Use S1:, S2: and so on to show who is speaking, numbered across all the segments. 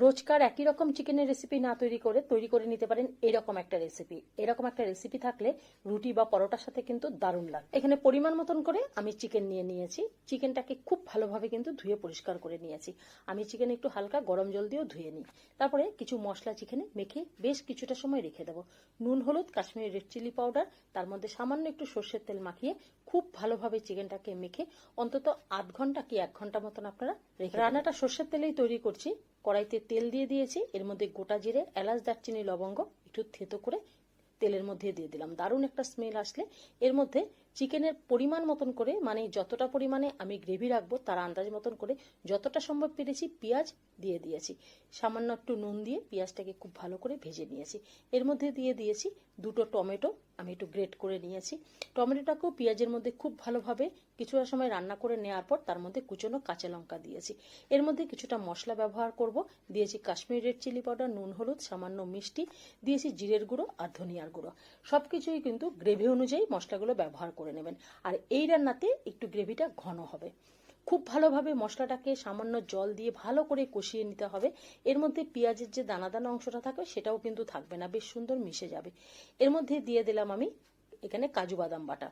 S1: রোজকার একই রকম চিকেনের রেসিপি না তৈরি করে নিতে পারেন এরকম একটা রেসিপি। এরকম একটা রেসিপি থাকলে রুটি বা পরোটার সাথে কিন্তু দারুণ লাগে। এখানে পরিমাণ মতন করে আমি চিকেন নিয়ে নিয়েছি। চিকেনটাকে খুব ভালোভাবে কিন্তু ধুয়ে পরিষ্কার করে নিয়েছি। আমি চিকেন একটু হালকা গরম জল দিয়েও ধুয়ে নিই। তারপরে কিছু মশলা চিকেনে মেখে বেশ কিছুটা সময় রেখে দেবো। নুন, হলুদ, কাশ্মীরি রেড চিলি পাউডার, তার মধ্যে সামান্য একটু সর্ষের তেল মাখিয়ে খুব ভালোভাবে চিকেনটাকে মেখে অন্তত আধ ঘন্টা কি 1 ঘন্টা মতন আপনারা রেখে। রান্নাটা সর্ষের তেলেই তৈরি করছি। কড়াইতে তেল দিয়ে দিয়েছি। এর মধ্যে গোটা জিরে, এলাচ, দারচিনি, লবঙ্গ একটু থেতো করে তেলের মধ্যে দিয়ে দিলাম। দারুণ একটা স্মেল আসলে এর মধ্যে চিকেনের পরিমাণ মতন করে, মানে যতটা পরিমাণে আমি গ্রেভি রাখবো তার আন্দাজ মতন করে যতটা সম্ভব পেরেছি পেঁয়াজ দিয়ে দিয়েছি। সামান্য একটু নুন দিয়ে পেঁয়াজটাকে খুব ভালো করে ভেজে নিয়েছি। এর মধ্যে দিয়ে দিয়েছি 2টো টমেটো, আমি একটু গ্রেট করে নিয়েছি। টমেটোটাকেও পেঁয়াজের মধ্যে খুব ভালোভাবে কিছুটা সময় রান্না করে নেওয়ার পর তার মধ্যে কুচনো কাঁচা লঙ্কা দিয়েছি। এর মধ্যে কিছুটা মশলা ব্যবহার করব। দিয়েছি কাশ্মীরি রেড চিলি পাউডার, নুন, হলুদ, সামান্য মিষ্টি, দিয়েছি জিরের গুঁড়ো আর ধনিয়ার গুঁড়ো। সবকিছুই কিন্তু গ্রেভি অনুযায়ী মশলাগুলো ব্যবহার করে নেবেন। আর এই রান্নাতে একটু গ্রেভিটা ঘন হবে। খুব ভালোভাবে মশলাটাকে সামান্য জল দিয়ে ভালো করে কষিয়ে নিতে হবে। এর মধ্যে পেঁয়াজের যে দানা দানা অংশটা থাকবে সেটাও কিন্তু থাকবে না, বেশ সুন্দর মিশে যাবে। এর মধ্যে দিয়ে দিলাম আমি এখানে কাজু বাদাম বাটা।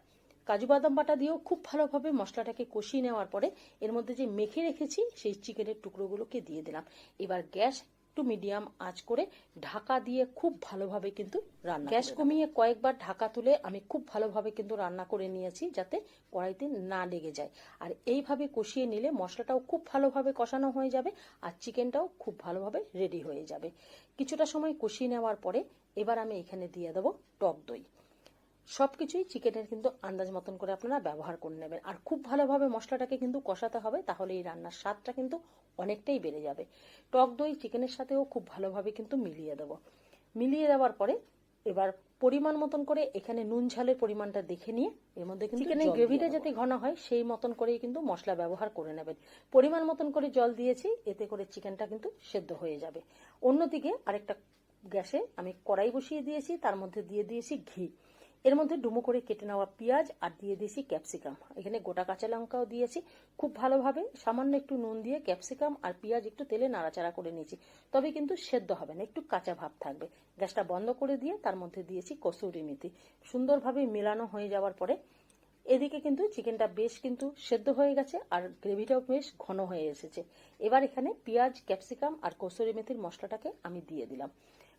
S1: কাজু বাদাম বাটা দিয়েও খুব ভালোভাবে মশলাটাকে কষিয়ে নেওয়ার পরে এর মধ্যে যে মেখে রেখেছি সেই চিকেনের টুকরোগুলোকে দিয়ে দিলাম। এবার গ্যাস একটু মিডিয়াম আঁচ করে ঢাকা দিয়ে খুব ভালোভাবে কিন্তু রান্না, গ্যাস কমিয়ে কয়েকবার ঢাকা তুলে আমি খুব ভালোভাবে কিন্তু রান্না করে নিয়েছি যাতে কড়াইতে না লেগে যায়। আর এইভাবে কষিয়ে নিলে মশলাটাও খুব ভালোভাবে কষানো হয়ে যাবে আর চিকেনটাও খুব ভালোভাবে রেডি হয়ে যাবে। কিছুটা সময় কষিয়ে নেওয়ার পরে এবার আমি এখানে দিয়ে দেবো টক দই। সবকিছুই চিকেনের কিন্তু আন্দাজ মতন করে আপনারা ব্যবহার করে নেবেন। আর খুব ভালোভাবে মশলাটাকে কিন্তু কষাতে হবে, তাহলে এই রান্নার স্বাদটা কিন্তু অনেকটাই বেড়ে যাবে। টক দই চিকেনের সাথেও খুব ভালোভাবে কিন্তু মিলিয়ে দেবো। মিলিয়ে দেওয়ার পরে এবার পরিমাণ মতন করে এখানে নুন ঝালের পরিমাণটা দেখে নিয়ে এর মধ্যে কিন্তু চিকেনের গ্রেভিটা যাতে ঘন হয় সেই মতন করেই কিন্তু মশলা ব্যবহার করে নেবেন। পরিমাণ মতন করে জল দিয়েছি, এতে করে চিকেনটা কিন্তু সেদ্ধ হয়ে যাবে। অন্যদিকে আরেকটা গ্যাসে আমি কড়াই বসিয়ে দিয়েছি, তার মধ্যে দিয়ে দিয়েছি ঘি। এর মধ্যে ডুমো করে কেটে নেওয়া পেঁয়াজ আর দিয়ে দিয়েছি ক্যাপসিকাম। এখানে গোটা কাঁচা লঙ্কাও দিয়েছি। খুব ভালোভাবে সামান্য একটু নুন দিয়ে ক্যাপসিকাম আর পেঁয়াজ একটু তেলে নাড়াচাড়া করে নিয়েছি। তবে কিন্তু সেদ্ধ হবে না, একটু কাঁচা ভাব থাকবে। গ্যাসটা বন্ধ করে দিয়ে তার মধ্যে দিয়েছি কসুরি মেথি। সুন্দরভাবে মেলানো হয়ে যাওয়ার পরে এদিকে কিন্তু চিকেনটা বেশ কিন্তু সেদ্ধ হয়ে গেছে আর গ্রেভিটাও বেশ ঘন হয়ে এসেছে। এবার এখানে পেঁয়াজ, ক্যাপসিকাম আর কসুরি মেথির মশলাটাকে আমি দিয়ে দিলাম।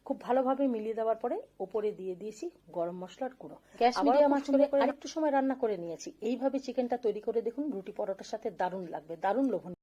S1: খুব ভালোভাবে মিলিয়ে দেওয়ার পরে ওপরে দিয়ে দিয়েছি গরম মশলার গুঁড়ো। গ্যাস মিডিয়াম আঁচ করে আরেকটু সময় রান্না করে নিয়েছি। এইভাবে চিকেনটা তৈরি করে দেখুন, রুটি পরোটার সাথে দারুণ লাগবে, দারুণ লোভনীয়।